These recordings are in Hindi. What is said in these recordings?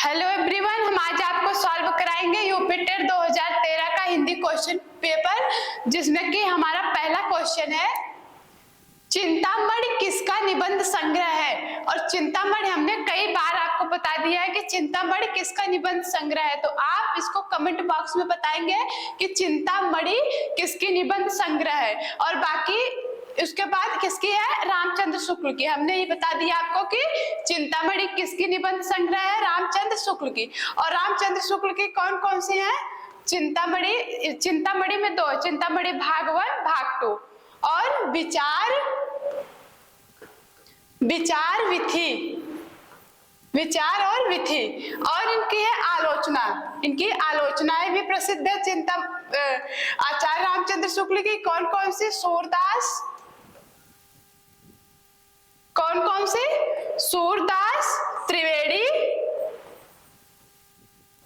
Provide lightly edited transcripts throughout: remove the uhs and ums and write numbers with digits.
हेलो एवरीवन, हम आज आपको सॉल्व कराएंगे यूपी टेट 2013 का हिंदी क्वेश्चन पेपर, जिसमें कि हमारा पहला क्वेश्चन है चिंतामणि किसका निबंध संग्रह है। और चिंतामणि हमने कई बार आपको बता दिया है कि चिंतामणि किसका निबंध संग्रह है, तो आप इसको कमेंट बॉक्स में बताएंगे कि चिंतामणि किसकी निबंध संग्रह है। और बाकी उसके बाद किसकी है, रामचंद्र शुक्ल की। हमने ये बता दिया आपको कि चिंतामणि किसकी निबंध संग्रह है, रामचंद्र शुक्ल की। और रामचंद्र शुक्ल की कौन कौन सी है, चिंतामणि में दो, चिंतामणि भाग 1 भाग 2 और विचार और विधि, और इनकी है आलोचना। इनकी आलोचनाएं भी प्रसिद्ध है। आचार्य रामचंद्र शुक्ल की कौन कौन सी, सूरदास, कौन कौन सी, सूरदास, त्रिवेदी,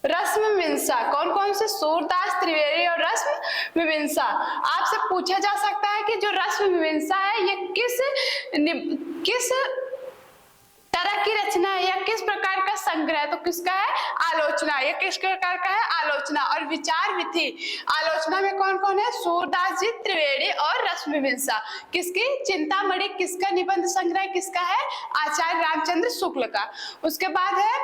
रश्मिविमर्शा। कौन कौन से, सूरदास, त्रिवेदी और रश्मिविमर्शा। आपसे पूछा जा सकता है कि जो रश्मिविमर्शा है ये किस तरह की रचना है या किस प्रकार का संग्रह है, तो किसका है, आलोचना। ये किस प्रकार का है, आलोचना। और विचार विधि, आलोचना में कौन कौन है, सूरदास जी, त्रिवेदी और रश्मिविमर्शा। किसकी, चिंतामणि किसका निबंध संग्रह, किसका है, आचार्य रामचंद्र शुक्ल का। उसके बाद है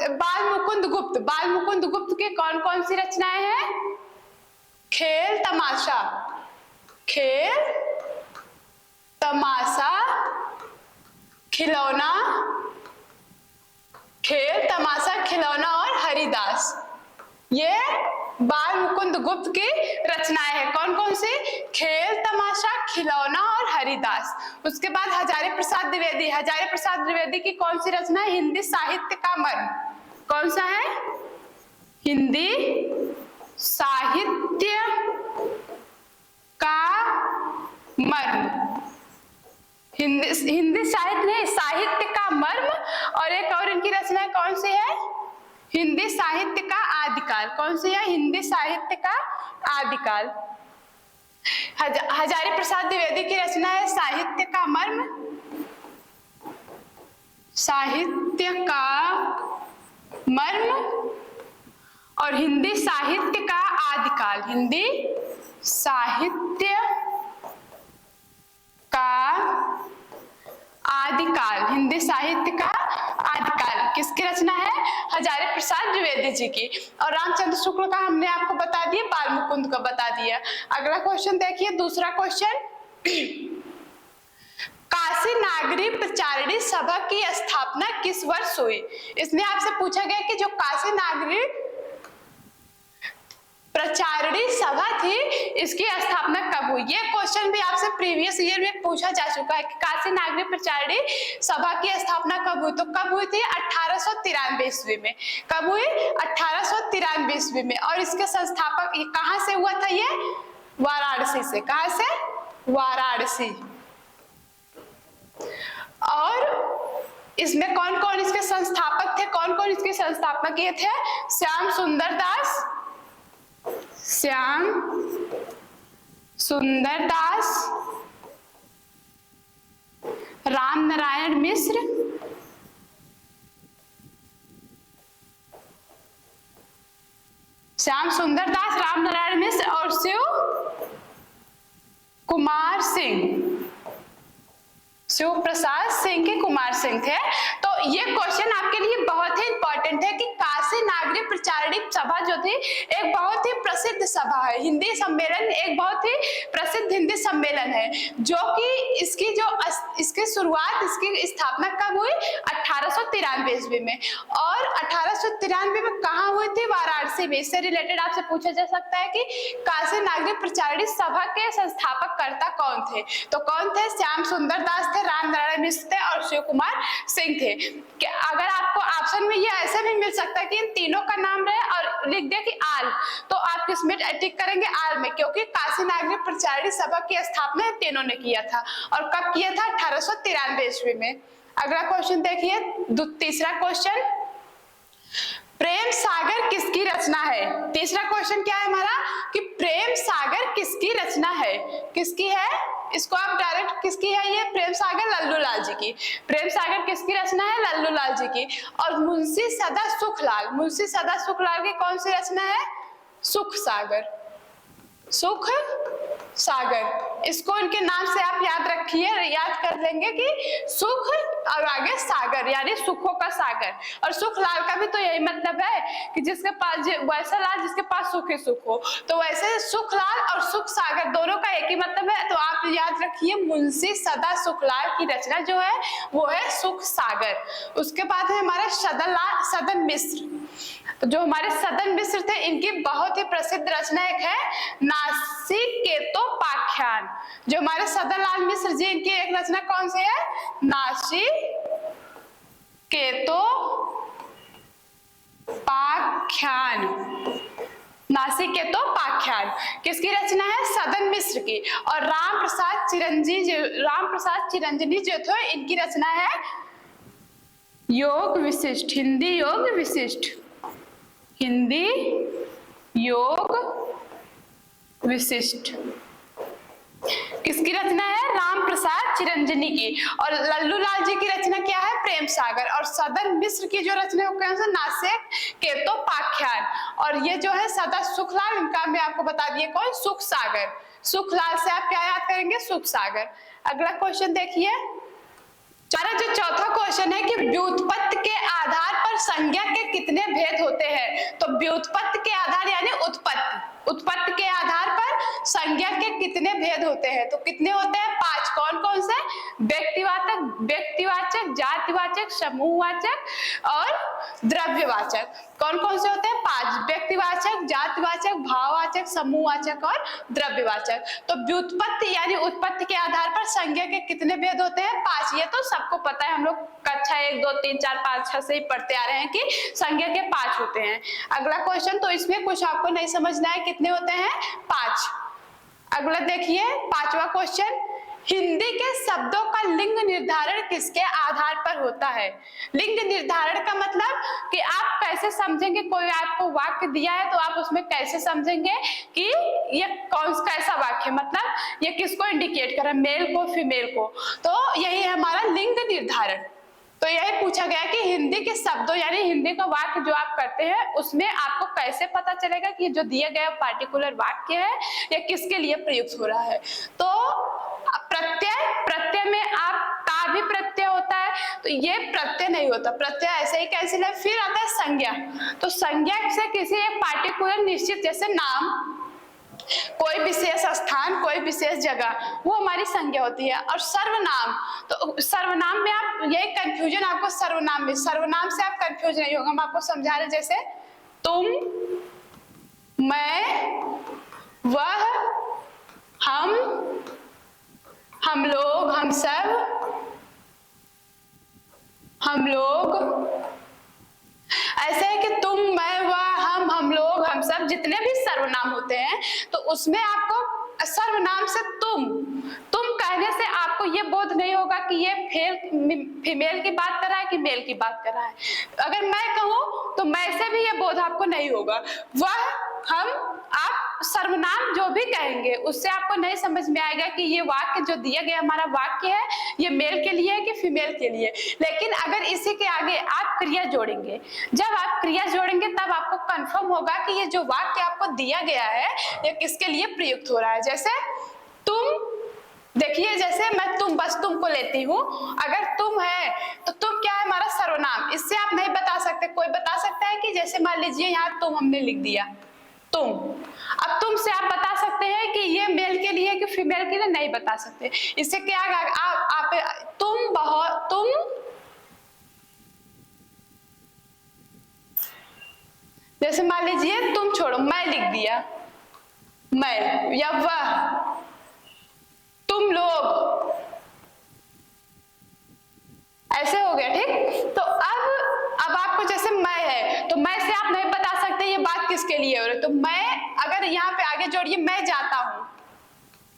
बाल मुकुंद गुप्त। बाल मुकुंद गुप्त की कौन कौन सी रचनाएं हैं, खेल तमाशा, खेल तमाशा, खिलौना, खेल तमाशा, खिलौना और हरिदास। ये बाल मुकुंद गुप्त की रचनाएं हैं। कौन कौन सी, खेल तमाशा, खिलौना और हरिदास। उसके बाद हजारी प्रसाद द्विवेदी। हजारी प्रसाद द्विवेदी की कौन सी रचना है, हिंदी साहित्य का मर्म। कौन सा है, हिंदी साहित्य का मर्म। हिंदी साहित्य नहीं, साहित्य का मर्म। और एक और इनकी रचना कौन सी है, हिंदी साहित्य का आदिकाल। कौन सी है, हिंदी साहित्य का आदिकाल। हजारी प्रसाद द्विवेदी की रचना है साहित्य का मर्म, साहित्य का मर्म और हिंदी साहित्य का आदिकाल। हिंदी साहित्य का आदिकाल, हिंदी साहित्य का आदिकाल किसकी रचना है, हजारी प्रसाद द्विवेदी जी की। और रामचंद्र शुक्ल का हमने आपको बता दिया, बाल मुकुंद का बता दिया। अगला क्वेश्चन देखिए, दूसरा क्वेश्चन, काशी नागरी प्रचारिणी सभा की स्थापना किस वर्ष हुई। इसमें आपसे पूछा गया कि जो काशी नागरी प्रचारिणी सभा थी इसकी स्थापना कब हुई। ये क्वेश्चन भी आपसे प्रीवियस ईयर में पूछा जा चुका है कि काशी नागरी प्रचारिणी सभा की स्थापना कब हुई, तो कब हुई थी, 1893 ईस्वी में। कब हुई, 1893 ईस्वी में। और इसके संस्थापक कहां से हुआ था, ये वाराणसी से। कहां से, वाराणसी। और इसमें कौन कौन इसके संस्थापक थे, कौन कौन इसके संस्थापक ये थे, श्याम सुंदर दास, श्याम सुंदर दास, राम नारायण मिश्र, श्याम सुंदर दास, राम नारायण मिश्र और शिव कुमार सिंह, शिव प्रसाद सिंह के कुमार सिंह थे। तो ये क्वेश्चन आपके लिए बहुत ही इंपॉर्टेंट है कि काशी नागरी प्रचारिणी सभा जो थी एक बहुत ही प्रसिद्ध सभा है, हिंदी सम्मेलन, एक बहुत ही प्रसिद्ध हिंदी सम्मेलन है, जो कि इसकी शुरुआत, इसकी स्थापना कब हुई, 1893 ईस्वी में। और 1893 में कहाँ हुई थी, वाराणसी में। इससे रिलेटेड आपसे पूछा जा सकता है कि काशी नागरी प्रचारिणी सभा के संस्थापक कर्ता कौन थे, तो कौन थे, श्याम सुंदर दास थे, राम नारायण मिश्र थे और शिव कुमार सिंह थे। कि अगर आपको ऑप्शन में ये ऐसे भी मिल सकता है कि इन तीनों का नाम रहे और लिख दे कि आल, तो आप किसमें टिक करेंगे, आल में, क्योंकि काशी नागरी प्रचारिणी सभा की स्थापना तीनों ने किया था। और कब किया था, 1893 ईस्वी में। अगला क्वेश्चन देखिए, तीसरा क्वेश्चन, प्रेम सागर किसकी रचना है। तीसरा क्वेश्चन क्या है हमारा, कि प्रेम सागर किसकी किसकी रचना है? किसकी है? इसको आप डायरेक्ट किसकी है? ये प्रेम सागर लल्लू लाल जी की। प्रेम सागर किसकी रचना है? लल्लू लाल जी की। और मुंशी सदा सुखलाल, मुंशी सदा सुखलाल की कौन सी रचना है? सुख सागर। सुख सागर, इसको इनके नाम से आप याद रखिए, याद कर लेंगे कि सुख और आगे सागर यानी सुखों का सागर। और सुख लाल का भी तो यही मतलब है कि जिसके पास, वैसा लाल जिसके पास सुख ही सुख हो। तो वैसे सुख लाल और सुख सागर दोनों का एक ही मतलब है। तो आप याद रखिए मुंशी सदा सुखलाल की रचना जो है वो है सुख सागर। उसके बाद है हमारा सदन मिश्र। तो जो हमारे सदन मिश्र थे इनकी बहुत ही प्रसिद्ध रचना एक है नासिकेतोपाख्यान। जो हमारे सदन लाल मिश्र जी इनकी एक रचना कौन सी है? नासिकेतोपाख्यान। नासिकेतोपाख्यान किसकी रचना है? सदन मिश्र की। और राम प्रसाद चिरंजीवी जो थे इनकी रचना है योग विशिष्ट, हिंदी योग विशिष्ट, हिंदी योग विशिष्ट। किसकी रचना है? राम प्रसाद चिरंजीवी की। और लल्लू लाल जी की रचना क्या है? प्रेम सागर। और सदन मिश्र की जो रचना है वो कौन सा? नासिकेतोपाख्यान। और ये जो है सदा सुखलाल, इनका मैं आपको बता दिए कौन? सुख सागर। सुखलाल से आप क्या याद करेंगे? सुख सागर। अगला क्वेश्चन देखिए, हमारा जो चौथा क्वेश्चन है कि व्युत्पत्ति के आधार पर संज्ञा के कितने भेद होते हैं? तो व्युत्पत्ति के आधार यानी उत्पत्ति के आधार पर संज्ञा के कितने भेद होते हैं? तो कितने होते हैं? 5। कौन कौन से? व्यक्तिवाचक, जातिवाचक, समूहवाचक और द्रव्यवाचक। कौन कौन से होते हैं? 5। व्यक्तिवाचक, जातिवाचक, भाववाचक, समूहवाचक और द्रव्यवाचक। तो व्युत्पत्ति यानी उत्पत्ति के आधार पर संज्ञा के कितने भेद होते हैं? 5। ये तो सबको पता है, हम लोग कक्षा 1, 2, 3, 4, 5, 6 से ही पढ़ते आ रहे हैं कि संज्ञा के 5 होते हैं। अगला क्वेश्चन, तो इसमें कुछ आपको नहीं समझना है, कितने होते हैं? 5। अगला देखिए 5वां क्वेश्चन, हिंदी के शब्दों का लिंग निर्धारण किसके आधार पर होता है? लिंग निर्धारण का मतलब कि आप कैसे समझेंगे, कोई आपको वाक्य दिया है तो आप उसमें कैसे समझेंगे कि ये कैसा वाक्य, मतलब ये किसको इंडिकेट कर रहा है, मेल को फीमेल को। तो यही है हमारा लिंग निर्धारण। तो यही पूछा गया कि हिंदी के शब्दों यानी हिंदी का वाक्य जो आप करते हैं उसमें आपको कैसे पता चलेगा कि जो दिया गया पार्टिकुलर वाक्य है या किसके लिए प्रयुक्त हो रहा है। तो प्रत्यय में आप का भी प्रत्यय होता है, तो ये प्रत्यय नहीं होता, प्रत्यय ऐसे ही कैंसिल है। फिर आता है संज्ञा। तो संज्ञा से किसी एक पार्टिकुलर निश्चित, जैसे नाम, कोई विशेष स्थान, कोई विशेष जगह, वो हमारी संज्ञा होती है। और सर्वनाम, तो सर्वनाम में आप यही कंफ्यूजन आपको सर्वनाम में, सर्वनाम से आप कंफ्यूज नहीं होगा। हम आपको समझा रहे, जैसे तुम, मैं, वह, हम लोग, हम सब, हम लोग, ऐसे है कि तुम, मैं, वह, हम लोग, हम सब, जितने भी सर्वनाम होते हैं तो उसमें आपको सर्वनाम से तुम कहने से आपको ये बोध नहीं होगा कि ये फीमेल की बात कर रहा है कि मेल की बात कर रहा है। अगर मैं कहूं तो मैं से भी ये बोध आपको नहीं होगा। वह, हम, आप सर्वनाम जो भी कहेंगे उससे आपको नहीं समझ में आएगा कि ये वाक्य जो दिया गया हमारा वाक्य है ये मेल के लिए है कि फीमेल के लिए। लेकिन अगर इसी के आगे आप क्रिया जोड़ेंगे, जब आप क्रिया जोड़ेंगे तब आपको कंफर्म होगा कि ये जो वाक्य आपको दिया गया है ये किसके लिए प्रयुक्त हो रहा है। जैसे तुम, देखिए जैसे मैं बस तुमको लेती हूँ, अगर तुम है तो तुम क्या है, हमारा सर्वनाम। इससे आप नहीं बता सकते, कोई बता सकता है कि जैसे मान लीजिए यहाँ तुम हमने लिख दिया तुम, अब तुम से आप बता सकते हैं कि ये मेल के लिए कि फीमेल के लिए, नहीं बता सकते। इससे क्या आप तुम जैसे मान लीजिए तुम छोड़ो, मैं लिख दिया, मैं या वह, तुम लोग, ऐसे हो गया, ठीक। तो अब आपको जैसे मैं है तो मैं से आप नहीं बता सकते ये बात किसके लिए हो रही है। तो मैं, अगर यहाँ पे आगे जोड़िए मैं जाता हूं,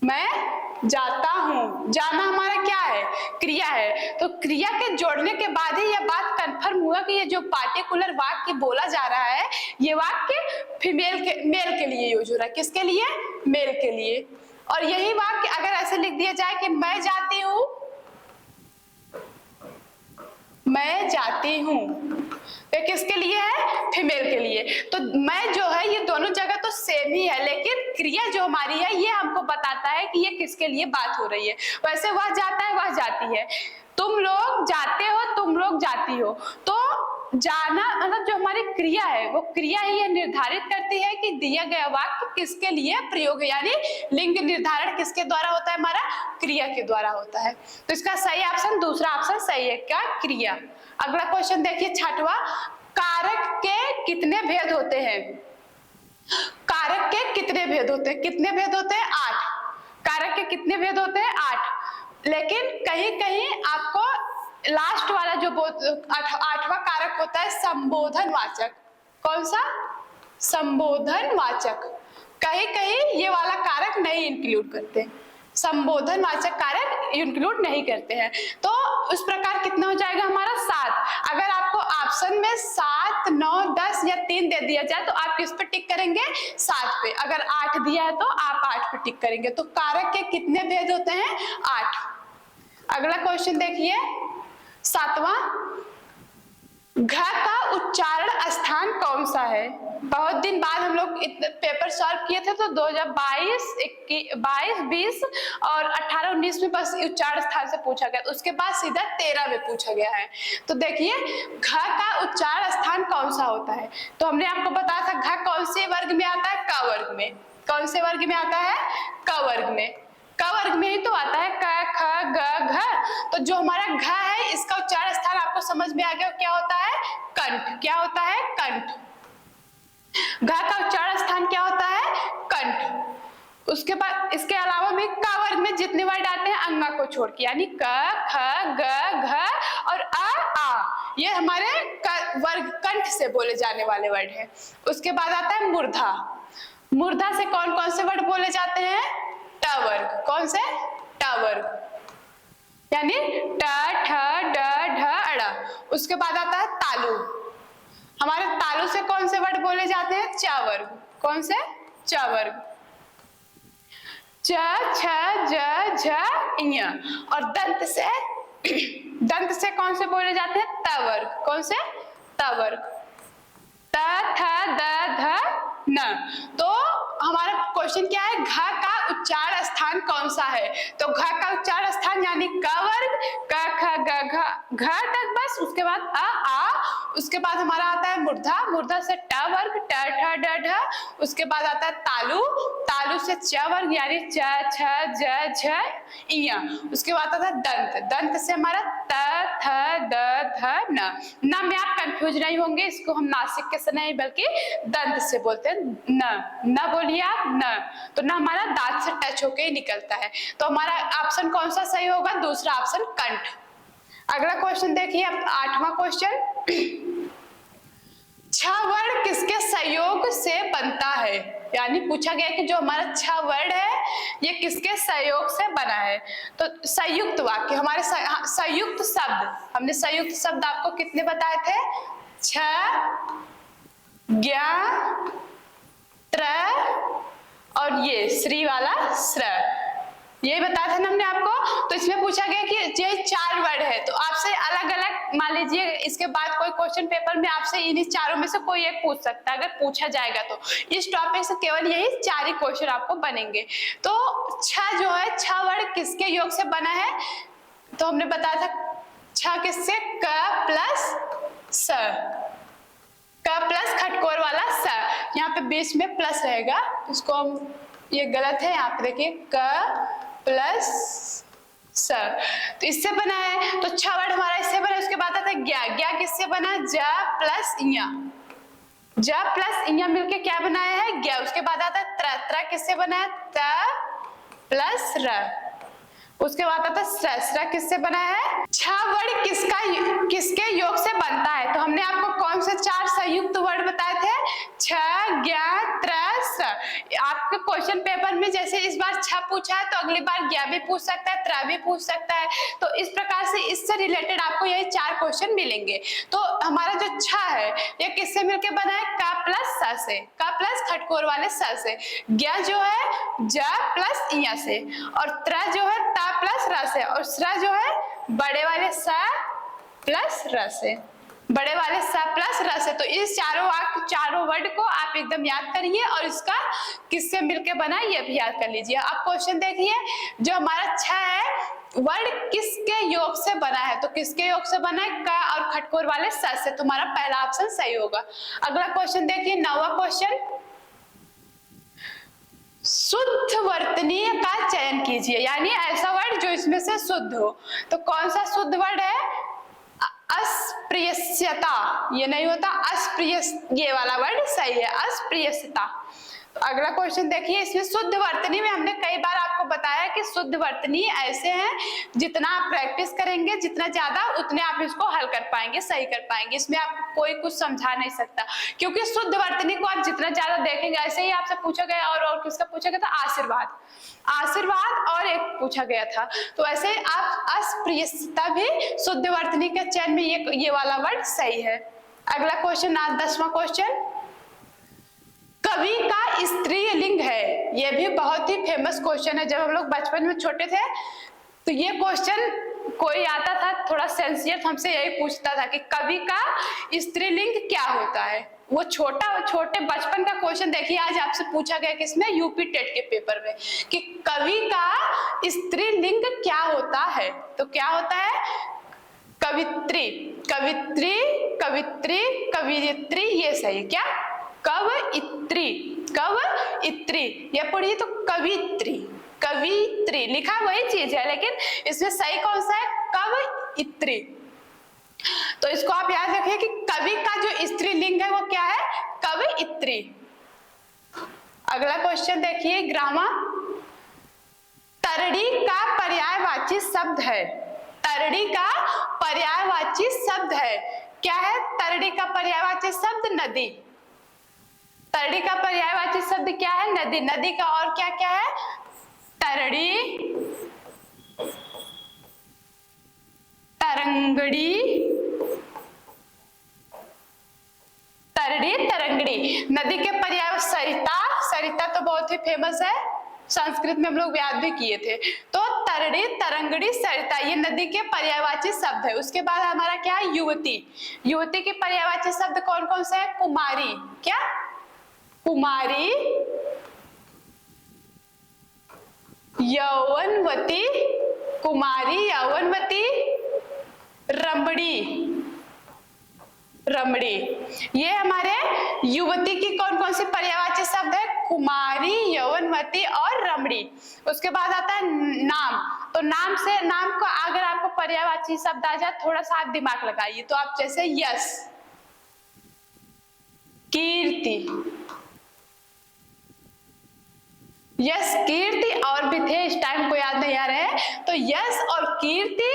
मैं जाता हूँ। जाना हमारा क्या है, क्रिया है। तो क्रिया के जोड़ने के बाद ही यह बात कंफर्म हुआ कि ये जो पार्टिकुलर वाक्य बोला जा रहा है ये वाक्य मेल के लिए यूज हो रहा है। किसके लिए, मेल के लिए। और यही वाक्य अगर ऐसे लिख दिया जाए कि मैं जाती हूँ, मैं जाती हूँ, ये किसके लिए है, फीमेल के लिए। तो मैं जो है ये दोनों जगह तो सेम ही है, लेकिन क्रिया जो हमारी है ये हमको बताता है कि ये किसके लिए बात हो रही है। वैसे वह जाता है, वह जाती है, तुम लोग जाते हो, तुम लोग जाती हो। तो जाना मतलब जो हमारी क्रिया है वो क्रिया ही निर्धारित करती है कि दिया गया वाक्य किसके लिए प्रयोग है, यानी लिंग निर्धारण किसके द्वारा होता है, हमारा क्रिया के द्वारा होता है। तो इसका सही ऑप्शन दूसरा ऑप्शन सही है, क्या, क्रिया। अगला क्वेश्चन देखिए 6वां, कारक के कितने भेद होते हैं। कारक के कितने भेद होते हैं, कितने भेद होते हैं, 8। कारक के कितने भेद होते हैं, 8। लेकिन कहीं कहीं आपको लास्ट वाला जो 8वां कारक होता है संबोधन वाचक। कौन सा, संबोधन वाचक। कहीं कहीं ये वाला कारक नहीं इंक्लूड करते, संबोधन वाचक कारक इंक्लूड नहीं करते हैं। तो उस प्रकार कितना हो जाएगा हमारा 7। अगर आपको ऑप्शन में 7, 9, 10 या 3 दे दिया जाए तो आप किस पे टिक करेंगे, 7 पे। अगर 8 दिया है तो आप 8 पे टिक करेंगे। तो कारक के कितने भेद होते हैं, 8। अगला क्वेश्चन देखिए 7वां, घ का उच्चारण स्थान कौन सा है। बहुत दिन बाद हम लोग पेपर सॉल्व किए थे, तो 2022, 22, 20 और 18, 19 में बस उच्चारण स्थान से पूछा गया, उसके बाद सीधा 13 में पूछा गया है। तो देखिए घ का उच्चारण स्थान कौन सा होता है। तो हमने आपको बताया था घ कौन से वर्ग में आता है, क वर्ग में। कौन से वर्ग में आता है, क वर्ग में। क वर्ग में ही तो आता है क, ख, ग, घ। तो जो हमारा घ है इसका उच्चारण स्थान आपको समझ में आ गया, क्या होता है, कंठ। क्या होता है, कंठ। घ का उच्चारण स्थान क्या होता है, कंठ। उसके बाद इसके अलावा भी क वर्ग में जितने वर्ड आते हैं अंगा को छोड़ के, यानी क, ख, ग, घ और आ, ये हमारे वर्ग कंठ से बोले जाने वाले वर्ड हैं। उसके बाद आता है मूर्धा। मूर्धा से कौन कौन से वर्ड बोले जाते हैं, ट वर्ग। कौन से, ट वर्ग, यानी ट, ठ, ड, ढ, अड़। उसके बाद आता है तालु। हमारे तालु से कौन से वर्ड बोले जाते हैं, च वर्ग। कौन से, च वर्ग। च, छ, ज, झ, ञ। और दंत से कौन से बोले जाते हैं, त वर्ग। कौन से, त वर्ग। त, थ, द, ध, न। तो हमारा क्वेश्चन क्या है, घ का उच्चारण स्थान कौन सा है। तो घ का उच्चारण स्थान यानी क वर्ग, क, ख, ग, घ, घ तक बस। उसके बाद अ, आ। उसके बाद हमारा आता है मूर्धा। मूर्धा से ट वर्ग, ट, ठ, ड, ढ। उसके बाद आता है तालु। तालु से च वर्ग यानी च, छ, ज, झ, ञ। उसके बाद आता है दंत। दंत से हमारा त, थ, द, ध, न में आप कंफ्यूज नहीं होंगे, इसको हम नासिक के से नहीं बल्कि दंत से बोलते हैं। न बोलिए आप, न। तो न हमारा दांत से टच होके ही निकलता है। तो हमारा ऑप्शन कौन सा सही होगा, दूसरा ऑप्शन कंठ। अगला क्वेश्चन देखिए 8वां क्वेश्चन, छ वर्ण किसके सहयोग से बनता है। यानी पूछा गया कि जो हमारा छ वर्ण है ये किसके सहयोग से बना है। तो संयुक्त वाक्य, हमारे संयुक्त शब्द, हमने संयुक्त शब्द आपको कितने बताए थे, छ, ज्ञ, त्र और ये श्री वाला श्र, ये बताया था ना हमने आपको। तो इसमें पूछा गया कि ये 4 वर्ड है, तो आपसे अलग अलग मान लीजिए इसके बाद कोई क्वेश्चन पेपर में आपसे इन्हीं चारों में से कोई एक पूछ सकता है, अगर पूछा जाएगा तो। इस टॉपिक से केवल यही 4 ही क्वेश्चन आपको बनेंगे। तो छ जो है, छ वर्ड किसके योग से बना है, तो हमने बताया था छ किससे, क प्लस स, क प्लस खटकोर वाला स, यहाँ पे बीच में प्लस रहेगा, इसको हम, ये गलत है, यहाँ पे देखिए क प्लस स, तो इससे बना है। तो छ वर्ड हमारा इससे बना है। उसके बाद आता है ज्ञ। ज्ञ किससे बना, ज प्लस ञ, ज प्लस ञ मिलके क्या बनाया है, ज्ञ। उसके बाद आता है त्र। त्र किससे बना है, त प्लस र। उसके बाद आता है स्र। स्र किससे बना है, छ वर्ड किसके योग से बनता है। तो हमने आपको कौन से 4 संयुक्त वर्ड बताए थे, छ, ज्ञ, त्र, स्र। आपके क्वेश्चन पेपर में जैसे इस बार 6 पूछा है तो अगली बार 11 भी पूछ सकता है, 13 भी पूछ सकता है। तो इस प्रकार से इससे रिलेटेड आपको यही 4 क्वेश्चन मिलेंगे। तो हमारा जो 6 है ये किससे मिलकर बना है? का प्लस स से, का प्लस खटकोर वाले स से, ज्ञ जो है ज प्लस इया से, और त्र जो है ता प्लस र से, और स्र जो है बड़े वाले स प्लस र से, बड़े वाले स प्लस र से। तो इस चारों वर्ड को आप एकदम याद करिए और इसका किससे मिलके बना है ये भी याद कर लीजिए। अब क्वेश्चन देखिए, जो हमारा 6 है वर्ड किसके योग से बना है? तो किसके योग से बना है? क और खटकोर वाले स से। तुम्हारा पहला ऑप्शन सही होगा। अगला क्वेश्चन देखिए, 9वां क्वेश्चन, शुद्ध वर्तनीय का चयन कीजिए, यानी ऐसा वर्ड जो इसमें से शुद्ध हो। तो कौन सा शुद्ध वर्ड है? अस्पृश्यता, ये नहीं होता अस्पृश्य, ये वाला वर्ड सही है, अस्पृश्यता। तो अगला क्वेश्चन देखिए, इसमें शुद्ध वर्तनी में हमने कई बार आपको बताया कि शुद्ध वर्तनी ऐसे हैं जितना आप प्रैक्टिस करेंगे जितना ज्यादा उतने आप इसको हल कर पाएंगे, सही कर पाएंगे। इसमें आपको कोई कुछ समझा नहीं सकता, क्योंकि शुद्ध वर्तनी को आप जितना ज्यादा देखेंगे। ऐसे ही आपसे पूछा गया और किसका पूछा गया था? आशीर्वाद, आशीर्वाद और एक पूछा गया था। तो ऐसे आप अस्पृश्यता भी शुद्ध वर्तनी के चयन में ये वाला वर्ड सही है। अगला क्वेश्चन, 10वां क्वेश्चन, कवि का स्त्रीलिंग है। ये भी बहुत ही फेमस क्वेश्चन है। जब हम लोग बचपन में छोटे थे तो ये क्वेश्चन कोई आता था थोड़ा सेंसियर, हमसे यही पूछता था कि कवि का स्त्रीलिंग क्या होता है। वो छोटे बचपन का क्वेश्चन देखिए आज आपसे पूछा गया किसमें? यूपी टेट के पेपर में, कि कवि का स्त्रीलिंग क्या होता है। तो क्या होता है? कवित्री, कवित्री, कवित्री, कवियत्री, ये सही। क्या? कवयित्री, कवयित्री, ये पढ़िए तो कवित्री, कवित्री लिखा वही चीज है, लेकिन इसमें सही कौन सा है? कवयित्री। तो इसको आप याद रखिए कि कवि का जो स्त्रीलिंग है वो क्या है? कवयित्री। अगला क्वेश्चन देखिए, 11वां, तरड़ी का पर्यायवाची शब्द है। तरड़ी का पर्यायवाची शब्द है, क्या है? तरड़ी का पर्यायवाची शब्द नदी। तरड़ी का पर्यायवाची शब्द क्या है? नदी। नदी का और क्या क्या है? तरड़ी, तरंगड़ी, तरड़ी, तरंगड़ी। नदी के पर्याय सरिता, सरिता तो बहुत ही फेमस है, संस्कृत में हम लोग याद भी किए थे। तो तरड़ी, तरंगड़ी, सरिता ये नदी के पर्यायवाची शब्द है। उसके बाद हमारा क्या है? युवती। युवती के पर्यायवाची शब्द कौन कौन से है? कुमारी, क्या? कुमारी, यौवनवती, कुमारी, यौवनवती, रमणी, रमणी। ये हमारे युवती की कौन कौन सी पर्यायवाची शब्द है? कुमारी, यौवनवती और रमणी। उसके बाद आता है नाम। तो नाम से, नाम को अगर आपको पर्यायवाची शब्द आ जाए थोड़ा सा आप दिमाग लगाइए। तो आप जैसे यश, कीर्ति, यश, कीर्ति, और भी थे इस टाइम को याद नहीं आ रहे हैं। तो यश और कीर्ति,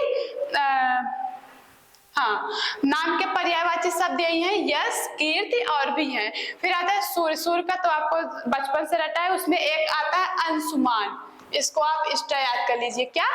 हाँ, नाम के पर्यायवाची शब्द यही हैं, यश, कीर्ति और भी हैं। फिर आता है सूर्य। सूर्य का तो आपको बचपन से रटा है, उसमें एक आता है अंशुमान। इसको आप इष्टा याद कर लीजिए। क्या?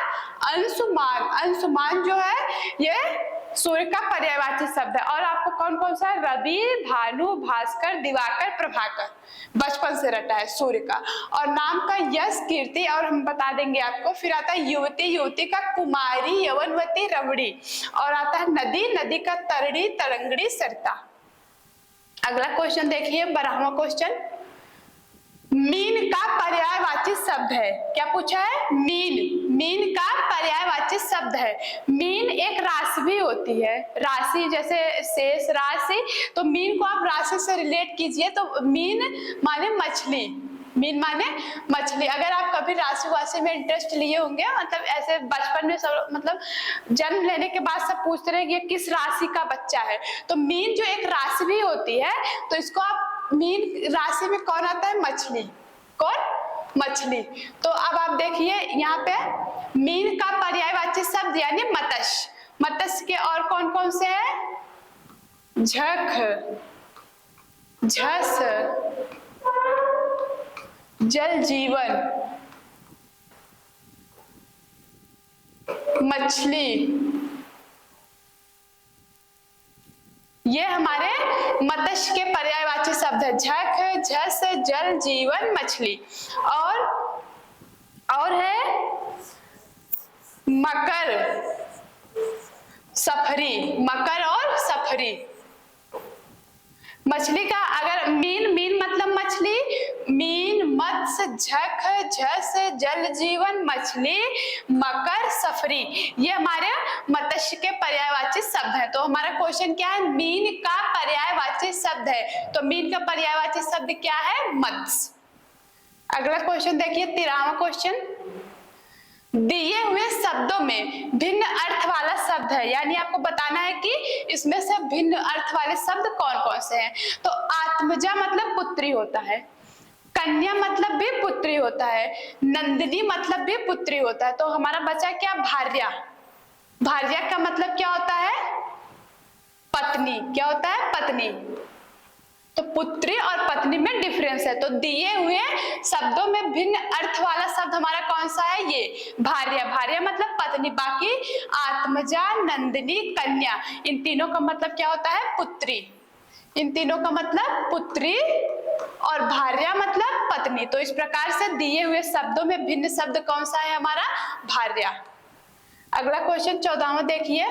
अंशुमान। अंशुमान जो है ये सूर्य का पर्यायवाची शब्द है। और आपको कौन कौन सा? रवि, भानु, भास्कर, दिवाकर, प्रभाकर, बचपन से रटा है सूर्य का। और नाम का यश, कीर्ति, और हम बता देंगे आपको। फिर आता है युवती, युवती का कुमारी, यौवनवती, रमणी। और आता है नदी, नदी का तरड़ी, तरंगड़ी, सरिता। अगला क्वेश्चन देखिए, 12वां क्वेश्चन, मीन का पर्यायवाची शब्द है। क्या पूछा है? मीन, मीन का पर्यायवाची शब्द है। मीन एक राशि भी होती है, राशि जैसे शेष राशि। तो मीन को आप राशि से रिलेट कीजिए तो मीन माने मछली, मीन माने मछली। अगर आप कभी राशि वाशि में इंटरेस्ट लिए होंगे, मतलब ऐसे बचपन में सब, मतलब जन्म लेने के बाद सब पूछते रहे कि ये किस राशि का बच्चा है। तो मीन जो एक राशि भी होती है, तो इसको आप मीन राशि में कौन आता है? मछली। कौन? मछली। तो अब आप देखिए यहाँ पे मीन का पर्यायवाची शब्द यानी मत्स्य। मत्स्य के और कौन कौन से हैं? झख, झस, जल जीवन, मछली, ये हमारे मत्स्य के पर्यायवाची शब्द है। झक है, झस है, जल जीवन मछली। और है मकर, सफरी, मकर और सफरी। मछली का अगर मीन मतलब मछली, मीन, मत्स्य, झक, झस, जल जीवन, मछली, मकर, सफरी, ये हमारे मत्स्य के पर्यायवाची शब्द है। तो हमारा क्वेश्चन क्या है, मीन का पर्यायवाची शब्द है। तो मीन का पर्यायवाची शब्द क्या है, मत्स्य। अगला क्वेश्चन देखिए, 13वां क्वेश्चन, दिए हुए शब्दों में भिन्न अर्थ वाला शब्द है, यानी आपको बताना है कि इसमें से भिन्न अर्थ वाले शब्द कौन कौन से हैं। तो आत्मजा मतलब पुत्री होता है, कन्या मतलब भी पुत्री होता है, नंदिनी मतलब भी पुत्री होता है। तो हमारा बचा क्या, भार्या। भार्या का मतलब क्या होता है, पत्नी। क्या होता है, पत्नी। तो पुत्री और पत्नी में डिफरेंस है। तो दिए हुए शब्दों में भिन्न अर्थ वाला शब्द हमारा कौन सा है, ये भार्या। भार्या मतलब पत्नी। बाकी आत्मजा, नंदिनी, कन्या, इन तीनों का मतलब क्या होता है, पुत्री। इन तीनों का मतलब पुत्री और भार्या मतलब पत्नी। तो इस प्रकार से दिए हुए शब्दों में भिन्न शब्द कौन सा है, हमारा भार्या। अगला क्वेश्चन 14वां देखिए,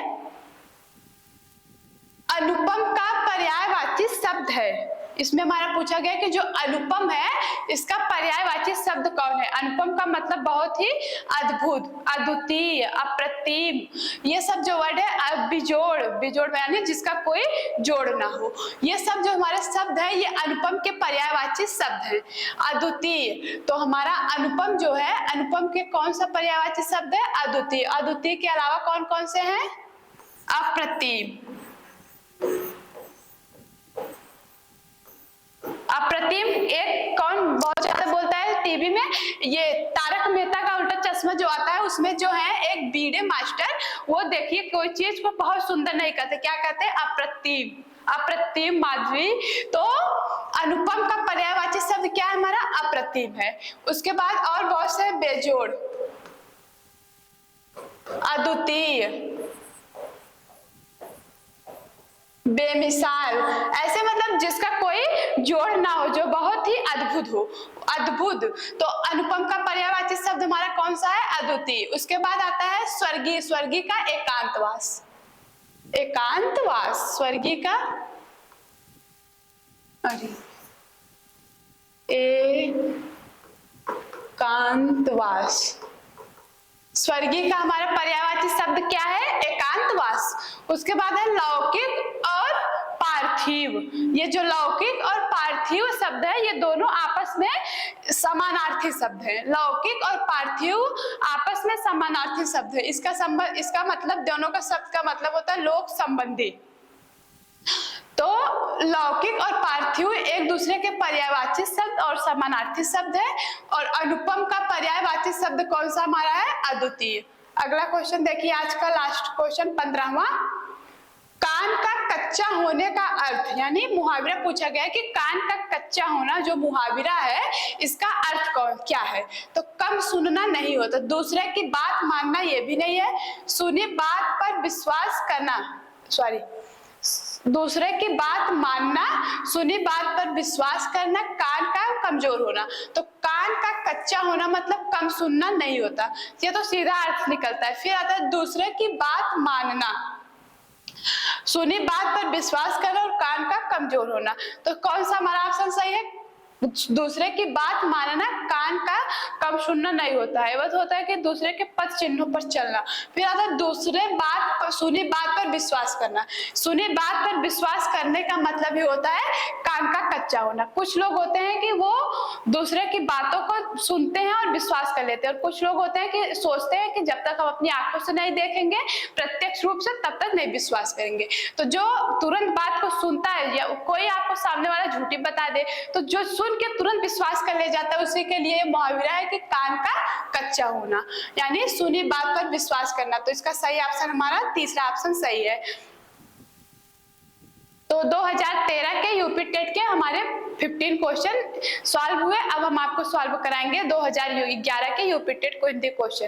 अनुपम का पर्यायवाची शब्द है। इसमें हमारा पूछा गया कि जो अनुपम है इसका पर्यायवाची शब्द कौन है। अनुपम का मतलब बहुत ही अद्भुत, अद्वितीय, अप्रतिम, ये सब जो वर्ड है, बिजोड़, बिजोड़ यानी जिसका कोई जोड़ ना हो, ये सब जो हमारे शब्द है ये अनुपम के पर्यायवाची शब्द है। अद्वितीय, तो हमारा अनुपम जो है, अनुपम के कौन सा पर्यायवाची शब्द है, अद्वितीय। अद्वितीय के अलावा कौन कौन से हैं, अप्रतिम। अप्रतिम एक कौन बहुत ज्यादा बोलता है टीवी में, ये तारक मेहता का उल्टा चश्मा जो आता है, उसमें जो है एक बीड़े मास्टर, वो देखिए कोई चीज को बहुत सुंदर नहीं कहते, क्या कहते हैं, अप्रतिम। अप्रतिम माधवी। तो अनुपम का पर्यायवाची शब्द क्या है हमारा, अप्रतिम है। उसके बाद और बहुत से, बेजोड़, अद्वितीय, बेमिसाल, ऐसे मतलब जिसका कोई जोड़ ना हो, जो बहुत ही अद्भुत हो, अद्भुत। तो अनुपम का पर्यायवाची शब्द हमारा कौन सा है, अद्वितीय। उसके बाद आता है स्वर्गीय, स्वर्गीय का एकांतवास, एकांतवास, स्वर्गीय का, अरे एकांतवास, स्वर्गीय का हमारा पर्यायवाची शब्द क्या है, एकांतवास। उसके बाद है लौकिक और पार्थिव। ये जो लौकिक और पार्थिव शब्द है ये दोनों आपस में समानार्थी शब्द है। लौकिक और पार्थिव आपस में समानार्थी शब्द है। इसका मतलब, दोनों का शब्द का मतलब होता है लोक संबंधी। तो लौकिक और पार्थिव एक दूसरे के पर्यायवाची शब्द और समानार्थी शब्द है। और अनुपम का पर्यायवाची शब्द कौन सा हमारा है, अद्वितीय। अगला क्वेश्चन देखिए, आज का लास्ट क्वेश्चन 15वां, कान का कच्चा होने का अर्थ, यानी मुहावरा पूछा गया है कि कान का कच्चा होना जो मुहावरा है इसका अर्थ क्या है। तो कम सुनना नहीं होता, दूसरे की बात मानना ये भी नहीं है, सुनी बात पर विश्वास करना, सॉरी, दूसरे की बात मानना, सुनी बात पर विश्वास करना, कान का कमजोर होना। तो कान का कच्चा होना मतलब कम सुनना नहीं होता, ये तो सीधा अर्थ निकलता है। फिर आता है दूसरे की बात मानना, सुनी बात पर विश्वास करना और कान का कमजोर होना। तो कौन सा हमारा ऑप्शन सही है, दूसरे की बात मानना, कान का कम सुनना नहीं होता है, बस होता है कि दूसरे के पद चिन्हों पर चलना। फिर आता है दूसरे बात पर, सुनी बात पर विश्वास करना। सुनी बात पर विश्वास करने का मतलब ही होता है कान का कच्चा होना। कुछ लोग होते हैं कि वो दूसरे की बातों को सुनते हैं और विश्वास कर लेते हैं, और कुछ लोग होते हैं कि सोचते हैं कि जब तक हम अपनी आंखों से नहीं देखेंगे प्रत्यक्ष रूप से तब तक नहीं विश्वास करेंगे। तो जो तुरंत बात को सुनता है, या कोई आपको सामने वाला झूठी बता दे तो जो सुन के तुरंत विश्वास कर ले जाता है, उसी के लिए मुहावरा है कि कान का कच्चा होना, यानी सुनी बात पर विश्वास करना। तो इसका सही ऑप्शन हमारा तीसरा ऑप्शन सही है। तो 2013 के यूपी टेट के हमारे 15 क्वेश्चन सॉल्व हुए। अब हम आपको सॉल्व कराएंगे 2011 के यूपी टेट को हिंदी क्वेश्चन।